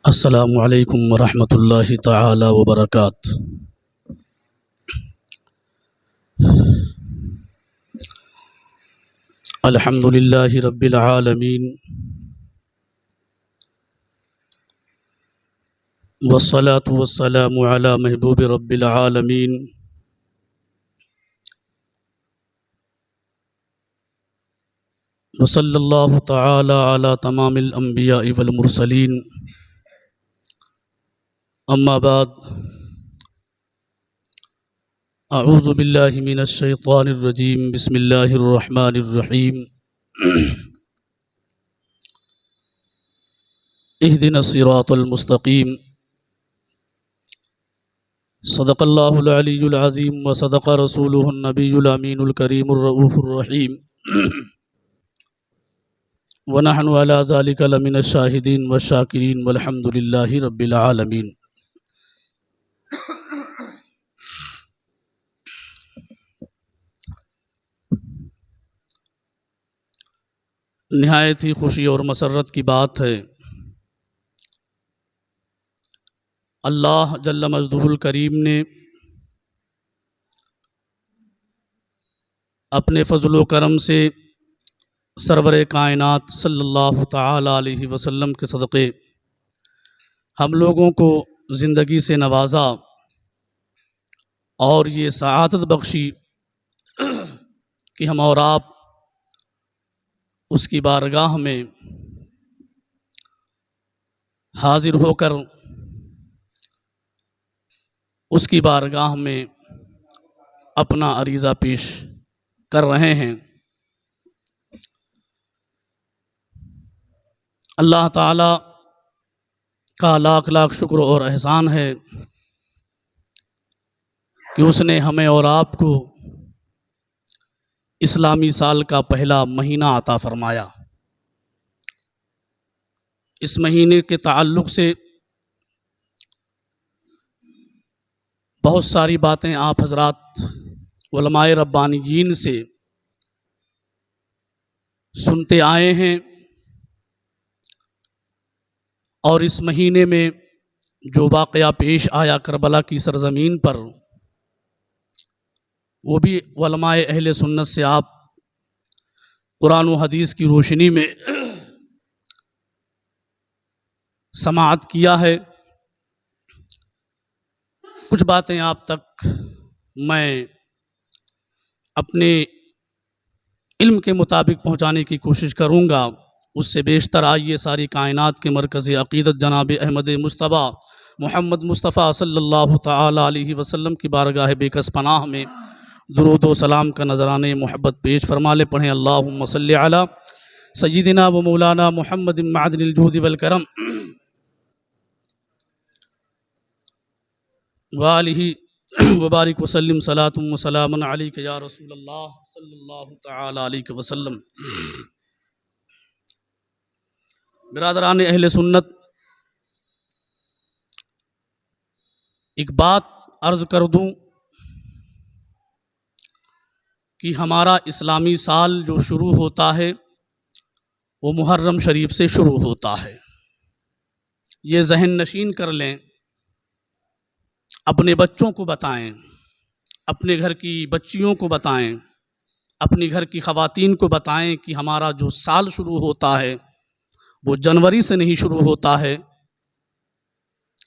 السلام علیکم ورحمۃ اللہ تعالی وبرکاتہ۔ الحمد للہ رب العالمین والصلاة والسلام علی محبوب رب العالمین وصلی اللہ تعالی علی تمام الانبیاء والمرسلین، اما بعد، اعوذ باللہ من الشیطان الرجیم، بسم اللہ الرحمن الرحیم۔ اہدنا الصراط المستقیم، صدق اللہ العلی العظیم وصدق رسولہ النبی الامین الکریم الرؤوف الرحیم، ونحن علی ذلک لمن الشاہدین والشاکرین والحمد للہ رب العالمین۔ نہایت ہی خوشی اور مسرت کی بات ہے، اللہ جل مجدہ الکریم نے اپنے فضل و کرم سے سرور کائنات صلی اللہ تعالی علیہ وسلم کے صدقے ہم لوگوں کو زندگی سے نوازا اور یہ سعادت بخشی کہ ہم اور آپ اس کی بارگاہ میں حاضر ہو کر اس کی بارگاہ میں اپنا عریضہ پیش کر رہے ہیں۔ اللہ تعالی کا لاکھ لاکھ شکر اور احسان ہے کہ اس نے ہمیں اور آپ کو اسلامی سال کا پہلا مہینہ عطا فرمایا۔ اس مہینے کے تعلق سے بہت ساری باتیں آپ حضرات علماء ربانیین سے سنتے آئے ہیں، اور اس مہینے میں جو واقعہ پیش آیا کربلا کی سرزمین پر، وہ بھی علماء اہل سنت سے آپ قرآن و حدیث کی روشنی میں سماعت کیا ہے۔ کچھ باتیں آپ تک میں اپنے علم کے مطابق پہنچانے کی کوشش کروں گا۔ اس سے بیشتر آئیے ساری کائنات کے مرکز عقیدت جناب احمد مصطفیٰ محمد مصطفیٰ صلی اللہ تعالی علیہ وسلم کی بارگاہ بے کس پناہ میں درود و سلام کا نذرانے محبت پیش فرما لے۔ پڑھیں اللہم صلی علی سیدنا و مولانا محمد معدن الجود والکرم وآلہ وبارک وسلم، صلاۃ و سلام علیک یا رسول اللہ صلی اللہ تعالی علیہ وسلم۔ برادران اہل سنت، ایک بات عرض کر دوں کہ ہمارا اسلامی سال جو شروع ہوتا ہے وہ محرم شریف سے شروع ہوتا ہے۔ یہ ذہن نشین کر لیں، اپنے بچوں کو بتائیں، اپنے گھر کی بچیوں کو بتائیں، اپنی گھر کی خواتین کو بتائیں کہ ہمارا جو سال شروع ہوتا ہے وہ جنوری سے نہیں شروع ہوتا ہے،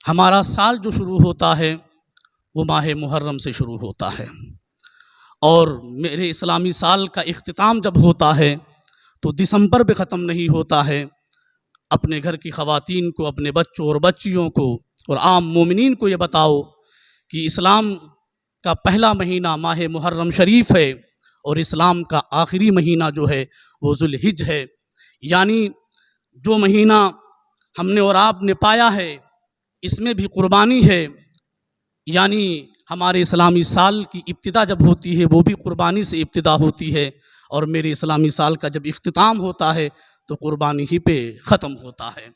ہمارا سال جو شروع ہوتا ہے وہ ماہ محرم سے شروع ہوتا ہے، اور میرے اسلامی سال کا اختتام جب ہوتا ہے تو دسمبر پہ ختم نہیں ہوتا ہے۔ اپنے گھر کی خواتین کو، اپنے بچوں اور بچیوں کو اور عام مومنین کو یہ بتاؤ کہ اسلام کا پہلا مہینہ ماہ محرم شریف ہے، اور اسلام کا آخری مہینہ جو ہے وہ ذوالحج ہے۔ یعنی جو مہینہ ہم نے اور آپ نے پایا ہے اس میں بھی قربانی ہے، یعنی ہمارے اسلامی سال کی ابتدا جب ہوتی ہے وہ بھی قربانی سے ابتدا ہوتی ہے، اور میرے اسلامی سال کا جب اختتام ہوتا ہے تو قربانی ہی پہ ختم ہوتا ہے۔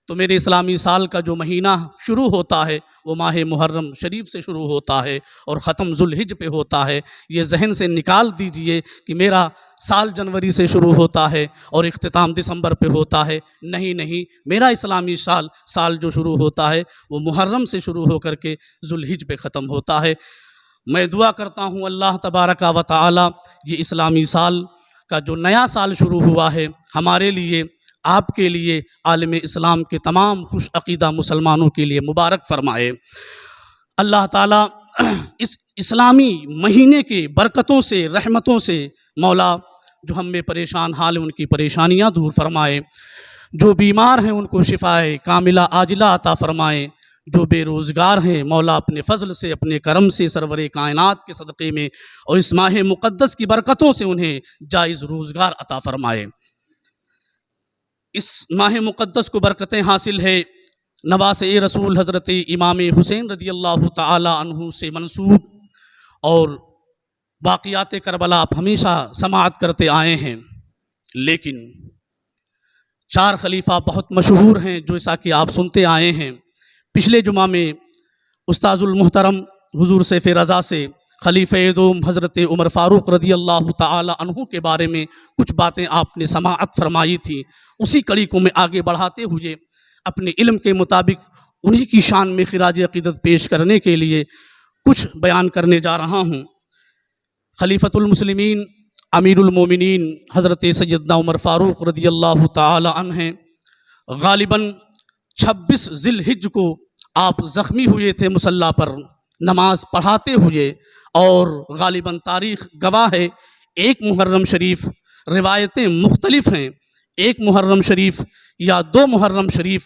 تو میرے اسلامی سال کا جو مہینہ شروع ہوتا ہے وہ ماہ محرم شریف سے شروع ہوتا ہے اور ختم ذوالحج پہ ہوتا ہے۔ یہ ذہن سے نکال دیجئے کہ میرا سال جنوری سے شروع ہوتا ہے اور اختتام دسمبر پہ ہوتا ہے، نہیں، میرا اسلامی سال جو شروع ہوتا ہے وہ محرم سے شروع ہو کر کے ذوالحج پہ ختم ہوتا ہے۔ میں دعا کرتا ہوں اللہ تبارک و تعالی یہ اسلامی سال کا جو نیا سال شروع ہوا ہے ہمارے لیے، آپ کے لیے، عالم اسلام کے تمام خوش عقیدہ مسلمانوں کے لیے مبارک فرمائے۔ اللہ تعالیٰ اس اسلامی مہینے کے برکتوں سے، رحمتوں سے مولا جو ہم میں پریشان حال ہیں ان کی پریشانیاں دور فرمائے، جو بیمار ہیں ان کو شفائے کاملہ عاجلہ عطا فرمائے، جو بے روزگار ہیں مولا اپنے فضل سے، اپنے کرم سے، سرور کائنات کے صدقے میں اور اس ماہ مقدس کی برکتوں سے انہیں جائز روزگار عطا فرمائے۔ اس ماہ مقدس کو برکتیں حاصل ہے نواسے رسول حضرت امام حسین رضی اللہ تعالی عنہ سے منسوب، اور واقعات کربلا آپ ہمیشہ سماعت کرتے آئے ہیں، لیکن 4 خلیفہ بہت مشہور ہیں جو ایسا کہ آپ سنتے آئے ہیں۔ پچھلے جمعہ میں استاذ المحترم حضور سیف رضا سے خلیفہ دوم حضرت عمر فاروق رضی اللہ تعالی عنہ کے بارے میں کچھ باتیں آپ نے سماعت فرمائی تھی، اسی کڑی کو میں آگے بڑھاتے ہوئے اپنے علم کے مطابق انہی کی شان میں خراج عقیدت پیش کرنے کے لیے کچھ بیان کرنے جا رہا ہوں۔ خلیفۃ المسلمین امیر المومنین حضرت سیدنا عمر فاروق رضی اللہ تعالی عنہ ہیں۔ غالباً 26 ذی الحجہ کو آپ زخمی ہوئے تھے مصلی پر نماز پڑھاتے ہوئے، اور غالباً تاریخ گواہ ہے 1 محرم شریف، روایتیں مختلف ہیں، 1 محرم شریف یا 2 محرم شریف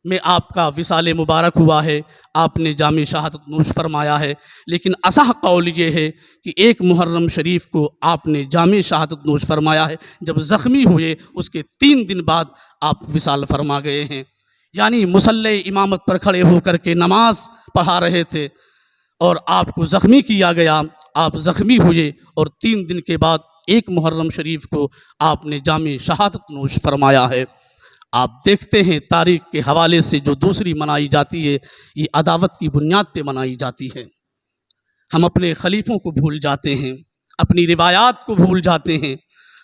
میں آپ کا وصال مبارک ہوا ہے، آپ نے جام شہادت نوش فرمایا ہے، لیکن اصح قول یہ ہے کہ 1 محرم شریف کو آپ نے جام شہادت نوش فرمایا ہے، جب زخمی ہوئے اس کے 3 دن بعد آپ وصال فرما گئے ہیں۔ یعنی مصلی امامت پر کھڑے ہو کر کے نماز پڑھا رہے تھے اور آپ کو زخمی کیا گیا، آپ زخمی ہوئے اور 3 دن کے بعد 1 محرم شریف کو آپ نے جام شہادت نوش فرمایا ہے۔ آپ دیکھتے ہیں تاریخ کے حوالے سے جو دوسری منائی جاتی ہے یہ عداوت کی بنیاد پہ منائی جاتی ہے۔ ہم اپنے خلیفوں کو بھول جاتے ہیں، اپنی روایات کو بھول جاتے ہیں،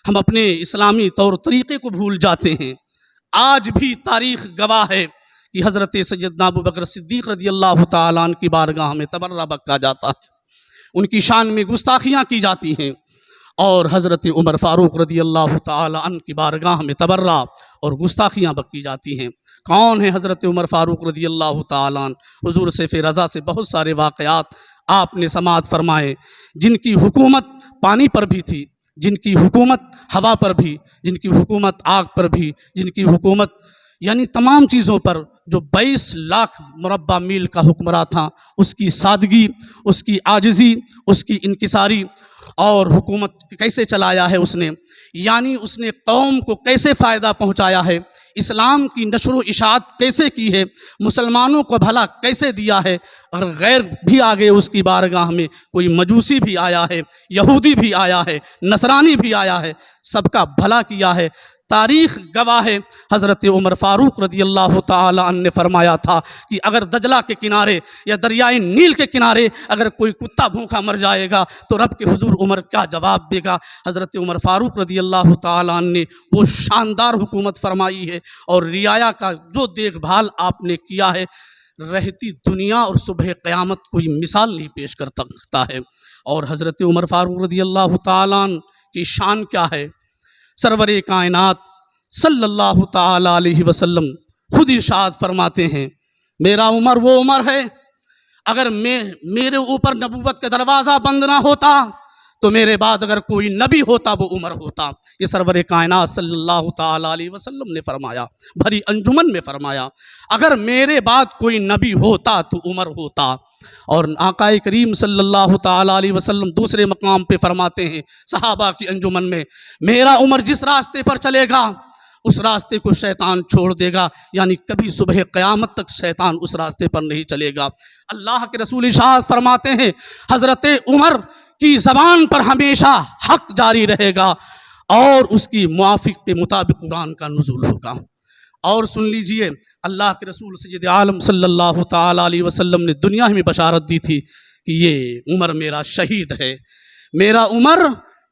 ہم اپنے اسلامی طور طریقے کو بھول جاتے ہیں۔ آج بھی تاریخ گواہ ہے کہ حضرت سیدنا ابو بکر صدیق رضی اللہ تعالیٰ عنہ کی بارگاہ میں تبرہ بکا جاتا ہے، ان کی شان میں گستاخیاں کی جاتی ہیں، اور حضرت عمر فاروق رضی اللہ تعالیٰ عنہ کی بارگاہ میں تبرہ اور گستاخیاں بکی جاتی ہیں۔ کون ہے حضرت عمر فاروق رضی اللہ تعالیٰ عنہ؟ حضور سیف رضا سے بہت سارے واقعات آپ نے سماعت فرمائے، جن کی حکومت پانی پر بھی تھی، جن کی حکومت ہوا پر بھی، جن کی حکومت آگ پر بھی، جن کی حکومت یعنی تمام چیزوں پر، جو 22 لاکھ مربع میل کا حکمراں تھا، اس کی سادگی، اس کی عاجزی، اس کی انکساری، اور حکومت کیسے چلایا ہے اس نے، یعنی اس نے قوم کو کیسے فائدہ پہنچایا ہے، اسلام کی نشر و اشاعت کیسے کی ہے، مسلمانوں کو بھلا کیسے دیا ہے۔ اگر غیر بھی آگے اس کی بارگاہ میں کوئی مجوسی بھی آیا ہے، یہودی بھی آیا ہے، نصرانی بھی آیا ہے، سب کا بھلا کیا ہے۔ تاریخ گواہ ہے حضرت عمر فاروق رضی اللہ تعالی عنہ نے فرمایا تھا کہ اگر دجلہ کے کنارے یا دریائے نیل کے کنارے اگر کوئی کتا بھوکا مر جائے گا تو رب کے حضور عمر کیا جواب دے گا؟ حضرت عمر فاروق رضی اللہ تعالی عنہ نے وہ شاندار حکومت فرمائی ہے، اور رعایا کا جو دیکھ بھال آپ نے کیا ہے، رہتی دنیا اور صبح قیامت کوئی مثال نہیں پیش کر سکتا ہے۔ اور حضرت عمر فاروق رضی اللہ تعالی عنہ کی شان کیا ہے؟ سرور کائنات صلی اللہ تعالی علیہ وسلم خود ارشاد فرماتے ہیں، میرا عمر وہ عمر ہے، اگر میرے اوپر نبوت کا دروازہ بند نہ ہوتا تو میرے بعد اگر کوئی نبی ہوتا وہ عمر ہوتا۔ یہ سرور کائنات صلی اللہ تعالی علیہ وسلم نے فرمایا، بھری انجمن میں فرمایا، اگر میرے بعد کوئی نبی ہوتا تو عمر ہوتا۔ اور آقا کریم صلی اللہ تعالی علیہ وسلم دوسرے مقام پہ فرماتے ہیں صحابہ کی انجمن میں، میرا عمر جس راستے پر چلے گا اس راستے کو شیطان چھوڑ دے گا، یعنی کبھی صبح قیامت تک شیطان اس راستے پر نہیں چلے گا۔ اللہ کے رسول ارشاد فرماتے ہیں حضرت عمر کی زبان پر ہمیشہ حق جاری رہے گا، اور اس کی موافق کے مطابق قرآن کا نزول ہوگا۔ اور سن لیجئے، اللہ کے رسول سید عالم صلی اللہ تعالی علیہ وسلم نے دنیا میں بشارت دی تھی کہ یہ عمر میرا شہید ہے، میرا عمر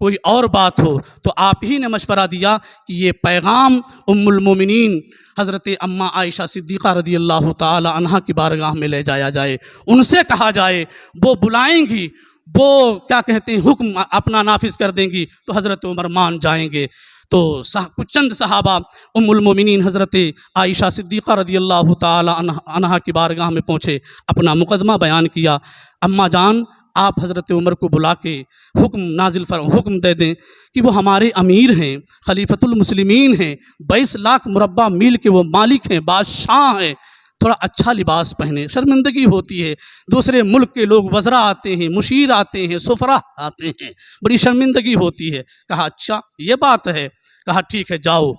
کوئی اور بات ہو تو آپ ہی نے مشورہ دیا کہ یہ پیغام ام المومنین حضرت اماں عائشہ صدیقہ رضی اللہ تعالی عنہا کی بارگاہ میں لے جایا جائے، ان سے کہا جائے، وہ بلائیں گی، وہ کیا کہتے ہیں حکم اپنا نافذ کر دیں گی تو حضرت عمر مان جائیں گے۔ تو کچھ چند صحابہ ام المومنین حضرت عائشہ صدیقہ رضی اللہ تعالی عنہا کی بارگاہ میں پہنچے، اپنا مقدمہ بیان کیا، اماں جان آپ حضرت عمر کو بلا کے حکم دے دیں کہ وہ ہمارے امیر ہیں، خلیفۃ المسلمین ہیں، 22 لاکھ مربع میل کے وہ مالک ہیں، بادشاہ ہیں، تھوڑا اچھا لباس پہنے، شرمندگی ہوتی ہے، دوسرے ملک کے لوگ وزراء آتے ہیں، مشیر آتے ہیں، سفراء آتے ہیں، بڑی شرمندگی ہوتی ہے۔ کہا اچھا یہ بات ہے، کہا ٹھیک ہے جاؤ۔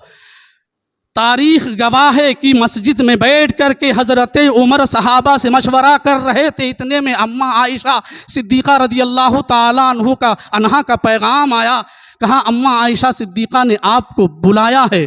تاریخ گواہ ہے کہ مسجد میں بیٹھ کر کے حضرت عمر صحابہ سے مشورہ کر رہے تھے، اتنے میں اماں عائشہ صدیقہ رضی اللہ تعالیٰ عنہا کا پیغام آیا۔ کہا اماں عائشہ صدیقہ نے آپ کو بلایا ہے۔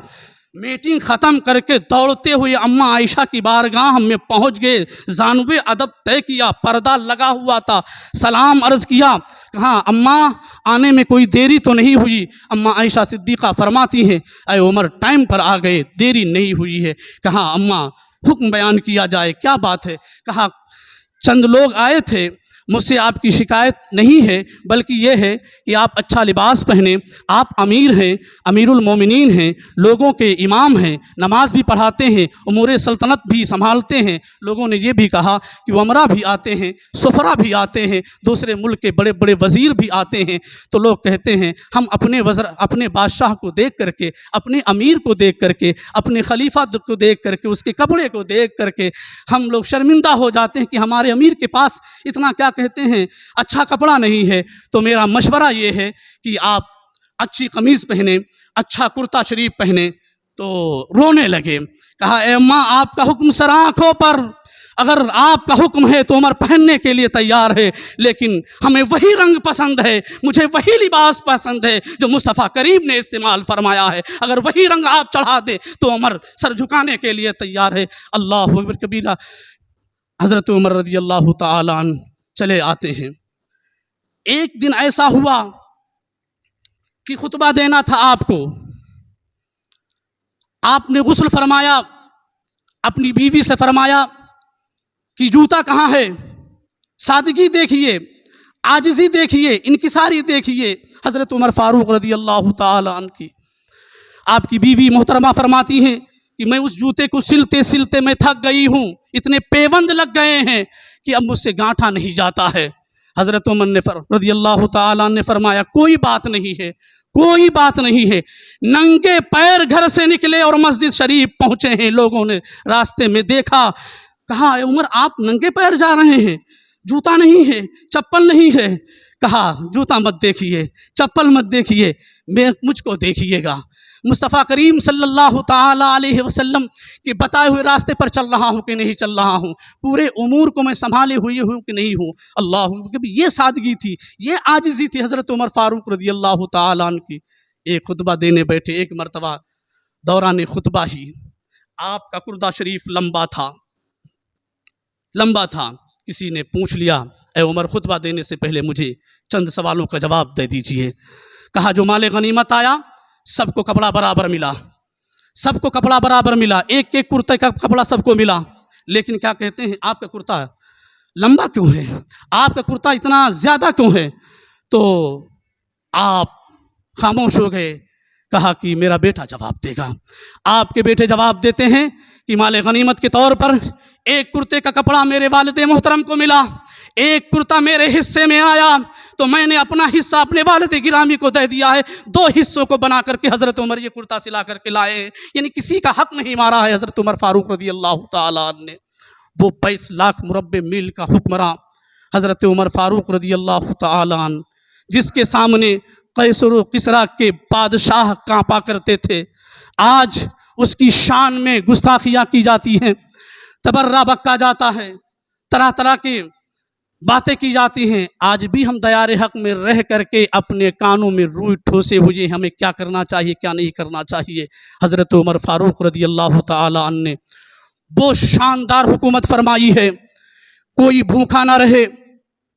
میٹنگ ختم کر کے دوڑتے ہوئے اماں عائشہ کی بارگاہ میں پہنچ گئے، زانوے ادب طے کیا، پردہ لگا ہوا تھا، سلام عرض کیا۔ کہا اماں آنے میں کوئی دیری تو نہیں ہوئی؟ اماں عائشہ صدیقہ فرماتی ہیں اے عمر ٹائم پر آ گئے، دیری نہیں ہوئی ہے۔ کہا اماں حکم بیان کیا جائے، کیا بات ہے؟ کہا چند لوگ آئے تھے، مجھ سے آپ کی شکایت نہیں ہے بلکہ یہ ہے کہ آپ اچھا لباس پہنیں، آپ امیر ہیں، امیر المومنین ہیں، لوگوں کے امام ہیں، نماز بھی پڑھاتے ہیں، امور سلطنت بھی سنبھالتے ہیں۔ لوگوں نے یہ بھی کہا کہ امراء بھی آتے ہیں، سفراء بھی آتے ہیں، دوسرے ملک کے بڑے بڑے وزیر بھی آتے ہیں۔ تو لوگ کہتے ہیں ہم اپنے بادشاہ کو دیکھ کر کے، اپنے امیر کو دیکھ کر کے، اپنے خلیفہ کو دیکھ کر کے، اس کے کپڑے کو دیکھ کر کے ہم لوگ شرمندہ ہو جاتے ہیں کہ ہمارے امیر کے پاس اتنا کیا کہتے ہیں اچھا کپڑا نہیں ہے۔ تو میرا مشورہ یہ ہے کہ آپ اچھی قمیض پہنیں، اچھا کرتا شریف پہنیں۔ تو رونے لگے۔ کہا اے اماں آپ کا حکم سر آنکھوں پر، اگر آپ کا حکم ہے تو عمر پہننے کے لیے تیار ہے، لیکن ہمیں وہی رنگ پسند ہے، مجھے وہی لباس پسند ہے جو مصطفیٰ کریم نے استعمال فرمایا ہے، اگر وہی رنگ آپ چڑھا دیں تو عمر سر جھکانے کے لیے تیار ہے۔ اللہ اکبر کبیرہ۔ حضرت عمر رضی اللہ تعالیٰ عنہ چلے آتے ہیں۔ ایک دن ایسا ہوا کہ خطبہ دینا تھا آپ کو، آپ نے غسل فرمایا، اپنی بیوی سے فرمایا کہ جوتا کہاں ہے؟ سادگی دیکھیے، عاجزی دیکھیے، انکساری دیکھیے حضرت عمر فاروق رضی اللہ تعالیٰ عنہ کی۔ آپ کی بیوی محترمہ فرماتی ہیں کہ میں اس جوتے کو سلتے سلتے میں تھک گئی ہوں، اتنے پیوند لگ گئے ہیں کہ اب مجھ سے گانٹھا نہیں جاتا ہے۔ حضرت عمر نے رضی اللہ تعالیٰ نے فرمایا کوئی بات نہیں ہے، کوئی بات نہیں ہے۔ ننگے پیر گھر سے نکلے اور مسجد شریف پہنچے ہیں، لوگوں نے راستے میں دیکھا، کہا اے عمر آپ ننگے پیر جا رہے ہیں، جوتا نہیں ہے، چپل نہیں ہے۔ کہا جوتا مت دیکھیے، چپل مت دیکھیے، مجھ کو دیکھیے گا، مصطفیٰ کریم صلی اللہ تعالیٰ علیہ وسلم کے بتائے ہوئے راستے پر چل رہا ہوں کہ نہیں چل رہا ہوں، پورے امور کو میں سنبھالے ہوئے ہوں کہ نہیں ہوں۔ اللہ، یہ سادگی تھی، یہ عاجزی تھی حضرت عمر فاروق رضی اللہ تعالیٰ عنہ کی۔ ایک خطبہ دینے بیٹھے، ایک مرتبہ دوران خطبہ ہی آپ کا کردہ شریف لمبا تھا، کسی نے پوچھ لیا اے عمر خطبہ دینے سے پہلے مجھے چند سوالوں کا جواب دے دیجئے۔ کہا جو مال غنیمت آیا سب کو کپڑا برابر ملا، سب کو کپڑا برابر ملا، ایک ایک کرتے کا کپڑا سب کو ملا، لیکن کیا کہتے ہیں آپ کا کرتا لمبا کیوں ہے، آپ کا کرتا اتنا زیادہ کیوں ہے؟ تو آپ خاموش ہو گئے۔ کہا کہ میرا بیٹا جواب دے گا۔ آپ کے بیٹے جواب دیتے ہیں کہ مال غنیمت کے طور پر ایک کرتے کا کپڑا میرے والد محترم کو ملا، ایک کرتا میرے حصے میں آیا تو میں نے اپنا حصہ اپنے والد گرامی کو دے دیا ہے، 2 حصوں کو بنا کر کے حضرت عمر یہ کرتا سلا کر کے لائے ہیں، یعنی کسی کا حق نہیں مارا ہے حضرت عمر فاروق رضی اللہ تعالیٰ عنہ نے۔ وہ 22 لاکھ مربع میل کا حکمراں حضرت عمر فاروق رضی اللہ تعالیٰ عنہ، جس کے سامنے قیصر و کسریٰ کے بادشاہ کانپا کرتے تھے، آج اس کی شان میں گستاخیاں کی جاتی ہیں، تبرہ بکا جاتا ہے، طرح طرح کی باتیں کی جاتی ہیں۔ آج بھی ہم دیار حق میں رہ کر کے اپنے کانوں میں روئی ٹھوسے ہوئے ہمیں کیا کرنا چاہیے کیا نہیں کرنا چاہیے۔ حضرت عمر فاروق رضی اللہ تعالیٰ عنہ نے وہ شاندار حکومت فرمائی ہے، کوئی بھوکا نہ رہے،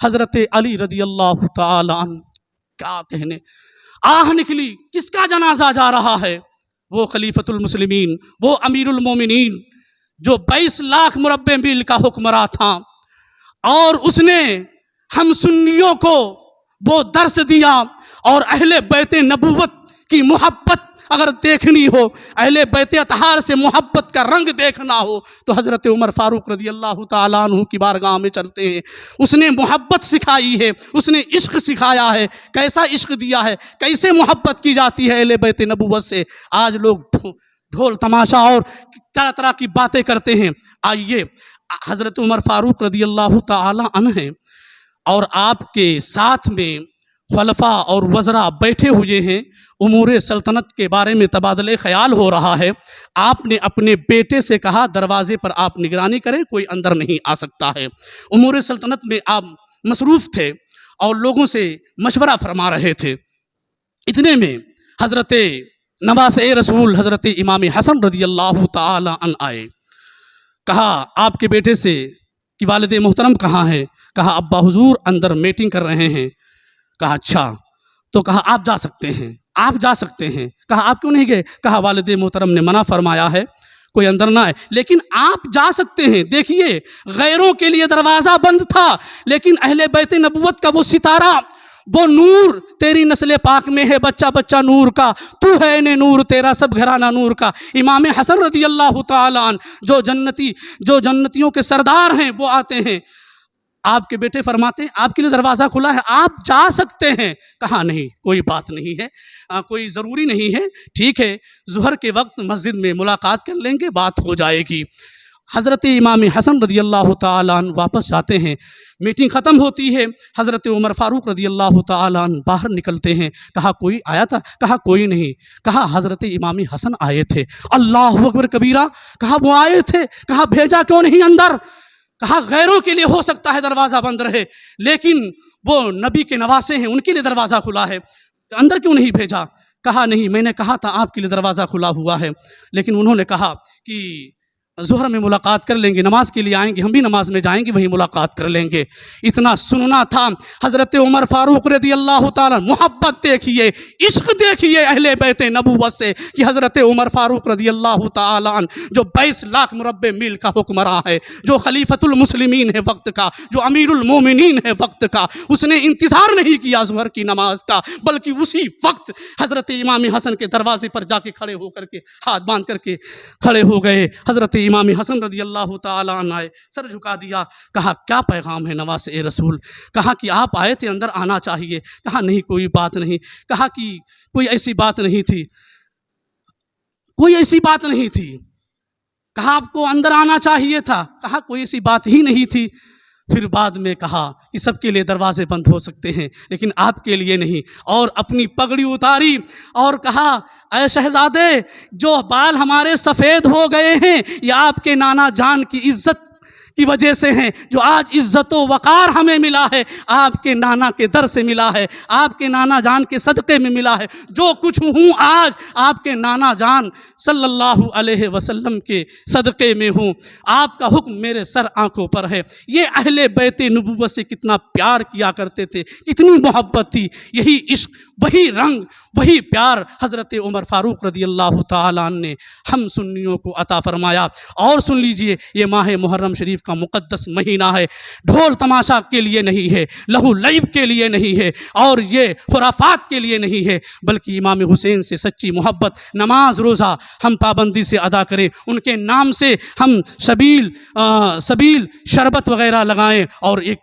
حضرت علی رضی اللہ تعالی عنہ، کیا کہنے، آہ نکلی، کس کا جنازہ جا رہا ہے؟ وہ خلیفۃ المسلمین، وہ امیر المومنین جو 22 لاکھ مربع میل کا حکمراں تھا، اور اس نے ہم سنیوں کو وہ درس دیا، اور اہل بیت نبوت کی محبت اگر دیکھنی ہو، اہل بیت اطہار سے محبت کا رنگ دیکھنا ہو، تو حضرت عمر فاروق رضی اللہ تعالیٰ عنہ کی بارگاہ میں چلتے ہیں۔ اس نے محبت سکھائی ہے، اس نے عشق سکھایا ہے، کیسا عشق دیا ہے، کیسے محبت کی جاتی ہے اہل بیت نبوت سے۔ آج لوگ ڈھول تماشا اور طرح طرح کی باتیں کرتے ہیں۔ آئیے، حضرت عمر فاروق رضی اللہ تعالیٰ عنہ ہیں، اور آپ کے ساتھ میں خلفاء اور وزراء بیٹھے ہوئے ہیں، امور سلطنت کے بارے میں تبادلہ خیال ہو رہا ہے۔ آپ نے اپنے بیٹے سے کہا دروازے پر آپ نگرانی کریں، کوئی اندر نہیں آ سکتا ہے۔ امور سلطنت میں آپ مصروف تھے اور لوگوں سے مشورہ فرما رہے تھے۔ اتنے میں حضرت نواسۂ رسول حضرت امام حسن رضی اللہ تعالی عنہ آئے۔ کہا آپ کے بیٹے سے کہ والد محترم کہاں ہے؟ کہا ابا حضور اندر میٹنگ کر رہے ہیں۔ کہا اچھا، تو کہا آپ جا سکتے ہیں، آپ جا سکتے ہیں۔ کہا آپ کیوں نہیں گئے؟ کہا والد محترم نے منع فرمایا ہے کوئی اندر نہ آئے، لیکن آپ جا سکتے ہیں۔ دیکھیے، غیروں کے لیے دروازہ بند تھا، لیکن اہل بیت نبوت کا وہ ستارہ، وہ نور تیری نسل پاک میں ہے، بچہ بچہ نور کا، تو ہے نے نور تیرا سب گھرانہ نور کا۔ امام حسن رضی اللہ تعالیٰ عنہ جو جنتیوں کے سردار ہیں، وہ آتے ہیں۔ آپ کے بیٹے فرماتے ہیں آپ کے لیے دروازہ کھلا ہے، آپ جا سکتے ہیں۔ کہا نہیں، کوئی بات نہیں ہے، کوئی ضروری نہیں ہے، ٹھیک ہے، ظہر کے وقت مسجد میں ملاقات کر لیں گے، بات ہو جائے گی۔ حضرت امام حسن رضی اللہ تعالیٰ عنہ واپس جاتے ہیں، میٹنگ ختم ہوتی ہے، حضرت عمر فاروق رضی اللہ تعالیٰ عنہ باہر نکلتے ہیں۔ کہا کوئی آیا تھا؟ کہا کوئی نہیں۔ کہا حضرت امام حسن آئے تھے۔ اللہ اکبر کبیرہ، کہا وہ آئے تھے، کہا بھیجا کیوں نہیں اندر؟ کہا غیروں کے لیے ہو سکتا ہے دروازہ بند رہے، لیکن وہ نبی کے نواسے ہیں، ان کے لیے دروازہ کھلا ہے، اندر کیوں نہیں بھیجا؟ کہا نہیں، میں نے کہا تھا آپ کے لیے دروازہ کھلا ہوا ہے، لیکن انہوں نے کہا کہ ظہر میں ملاقات کر لیں گے، نماز کے لیے آئیں گے، ہم بھی نماز میں جائیں گے، وہیں ملاقات کر لیں گے۔ اتنا سننا تھا حضرت عمر فاروق رضی اللہ تعالیٰ، محبت دیکھیے، عشق دیکھیے اہل بیت نبوت سے، کہ حضرت عمر فاروق رضی اللہ تعالیٰ عنہ جو 22 لاکھ مربع میل کا حکمراں ہے، جو خلیفۃ المسلمین ہے وقت کا، جو امیر المومنین ہے وقت کا، اس نے انتظار نہیں کیا ظہر کی نماز کا، بلکہ اسی وقت حضرت امام حسن کے دروازے پر جا کے کھڑے ہو کر کے، ہاتھ باندھ کر کے کھڑے ہو گئے۔ حضرت امام حسن رضی اللہ تعالیٰ عنہ آئے، سر جھکا دیا، کہا کیا پیغام ہے نواسۂ رسول؟ کہا کہ آپ آئے تھے، اندر آنا چاہیے۔ کہا نہیں، کوئی بات نہیں۔ کہا کہ کوئی ایسی بات نہیں تھی، کوئی ایسی بات نہیں تھی۔ کہا آپ کو اندر آنا چاہیے تھا۔ کہا کوئی ایسی بات ہی نہیں تھی۔ پھر بعد میں کہا کہ سب کے لیے دروازے بند ہو سکتے ہیں، لیکن آپ کے لیے نہیں، اور اپنی پگڑی اتاری اور کہا اے شہزادے، جو بال ہمارے سفید ہو گئے ہیں یہ آپ کے نانا جان کی عزت کی وجہ سے ہیں، جو آج عزت و وقار ہمیں ملا ہے آپ کے نانا کے در سے ملا ہے، آپ کے نانا جان کے صدقے میں ملا ہے۔ جو کچھ ہوں آج آپ کے نانا جان صلی اللہ علیہ وسلم کے صدقے میں ہوں، آپ کا حکم میرے سر آنکھوں پر ہے۔ یہ اہل بیت نبوت سے کتنا پیار کیا کرتے تھے، کتنی محبت تھی، یہی عشق، وہی رنگ، وہی پیار حضرت عمر فاروق رضی اللہ تعالیٰ عنہ نے ہم سنیوں کو عطا فرمایا۔ اور سن لیجئے، یہ ماہ محرم شریف کا مقدس مہینہ ہے، ڈھول تماشا کے لیے نہیں ہے، لہو لعب کے لیے نہیں ہے، اور یہ خرافات کے لیے نہیں ہے، بلکہ امام حسین سے سچی محبت، نماز روزہ ہم پابندی سے ادا کریں، ان کے نام سے ہم سبیل شربت وغیرہ لگائیں۔ اور ایک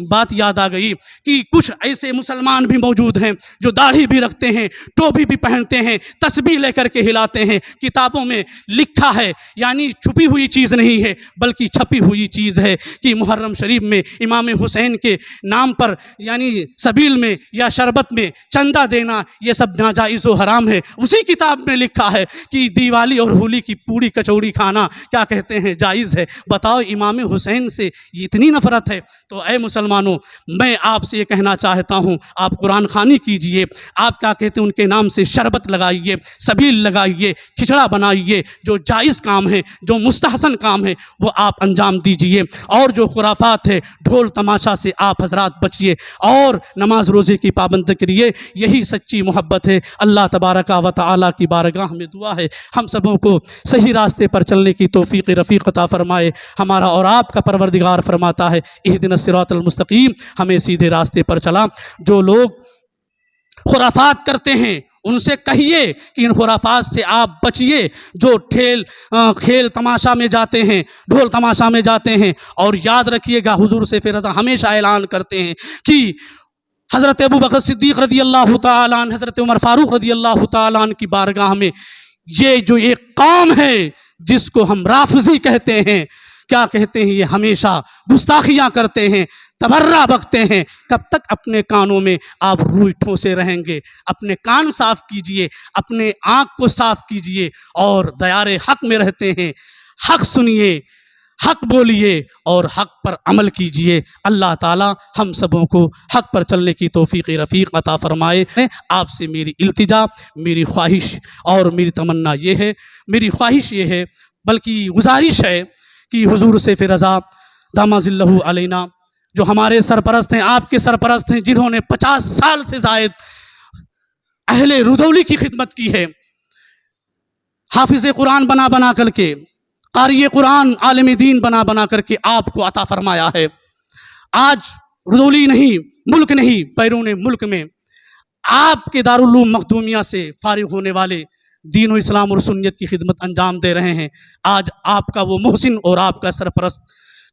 بات یاد آ گئی کہ کچھ ایسے مسلمان بھی موجود ہیں جو داڑھی بھی رکھتے ہیں، ٹوپی بھی پہنتے ہیں، تسبیح لے کر کے ہلاتے ہیں۔ کتابوں میں لکھا ہے، یعنی چھپی ہوئی چیز نہیں ہے بلکہ چھپی ہوئی چیز ہے، کہ محرم شریف میں امام حسین کے نام پر یعنی سبیل میں یا شربت میں چندہ دینا یہ سب ناجائز و حرام ہے۔ اسی کتاب میں لکھا ہے کہ دیوالی اور ہولی کی پوری کچوڑی کھانا کیا کہتے ہیں جائز ہے۔ بتاؤ، امام حسین سے اتنی نفرت ہے تو اے مسلمانوں، میں آپ سے یہ کہنا چاہتا ہوں، آپ قرآن خوانی کیجئے، آپ کیا کہتے ہیں ان کے نام سے شربت لگائیے، سبیل لگائیے، کھچڑا بنائیے، جو جائز کام ہے، جو مستحسن کام ہے وہ آپ انجام دیجئے، اور جو خرافات ہے، ڈھول تماشا سے آپ حضرات بچیے، اور نماز روزے کی پابند کریے، یہی سچی محبت ہے۔ اللہ تبارک و تعالیٰ کی بارگاہ میں دعا ہے ہم سبوں کو صحیح راستے پر چلنے کی توفیق رفیق عطا فرمائے۔ ہمارا اور آپ کا پروردگار فرماتا ہے اہدنا الصراط المستقیم، ہمیں سیدھے راستے پر چلا۔ جو لوگ خرافات کرتے ہیں ان سے کہیے کہ ان خرافات سے آپ بچیے، جو کھیل تماشا میں جاتے ہیں، ڈھول تماشا میں جاتے ہیں، اور یاد رکھیے گا حضور سیف رضا ہمیشہ اعلان کرتے ہیں کہ حضرت ابو بکر صدیق رضی اللہ تعالیٰ عنہ، حضرت عمر فاروق رضی اللہ تعالیٰ عنہ کی بارگاہ میں یہ جو ایک قوم ہے جس کو ہم رافضی کہتے ہیں، کیا کہتے ہیں، یہ ہمیشہ گستاخیاں کرتے ہیں، تبرہ بکتے ہیں۔ کب تک اپنے کانوں میں آپ روئی ٹھونسے رہیں گے؟ اپنے کان صاف کیجئے، اپنے آنکھ کو صاف کیجئے، اور دیار حق میں رہتے ہیں، حق سنیے، حق بولیے اور حق پر عمل کیجئے۔ اللہ تعالی ہم سبوں کو حق پر چلنے کی توفیق رفیق عطا فرمائے۔ آپ سے میری التجا، میری خواہش اور میری تمنا یہ ہے، میری خواہش یہ ہے بلکہ گزارش ہے کہ حضور سیف رضا دامہ ظلہ علینا جو ہمارے سرپرست ہیں، آپ کے سرپرست ہیں، جنہوں نے 50 سال سے زائد اہل رودولی کی خدمت کی ہے، حافظ قرآن بنا بنا کر کے، قاری قرآن عالم دین بنا بنا کر کے آپ کو عطا فرمایا ہے۔ آج رودولی نہیں، ملک نہیں، بیرون ملک میں آپ کے دارالعلوم مخدومیہ سے فارغ ہونے والے دین و اسلام اور سنت کی خدمت انجام دے رہے ہیں۔ آج آپ کا وہ محسن اور آپ کا سرپرست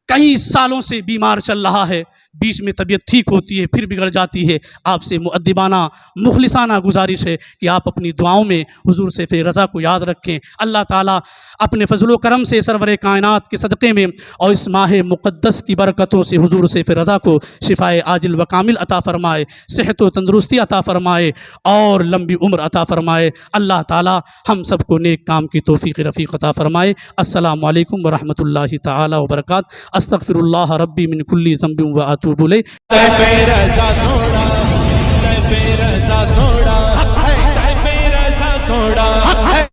کئی سالوں سے بیمار چل رہا ہے، بیچ میں طبیعت ٹھیک ہوتی ہے پھر بگڑ جاتی ہے۔ آپ سے مؤدبانہ مخلصانہ گزارش ہے کہ آپ اپنی دعاؤں میں حضور سیف رضا کو یاد رکھیں۔ اللہ تعالیٰ اپنے فضل و کرم سے سرور کائنات کے صدقے میں اور اس ماہ مقدس کی برکتوں سے حضور سیف رضا کو شفائے عاجل و کامل عطا فرمائے، صحت و تندرستی عطا فرمائے اور لمبی عمر عطا فرمائے۔ اللہ تعالیٰ ہم سب کو نیک کام کی توفیق رفیق عطا فرمائے۔ السلام علیکم ورحمۃ اللہ تعالی وبرکاتہ۔ استغفر اللہ ربی من کل ذنب و اتوب الیہ۔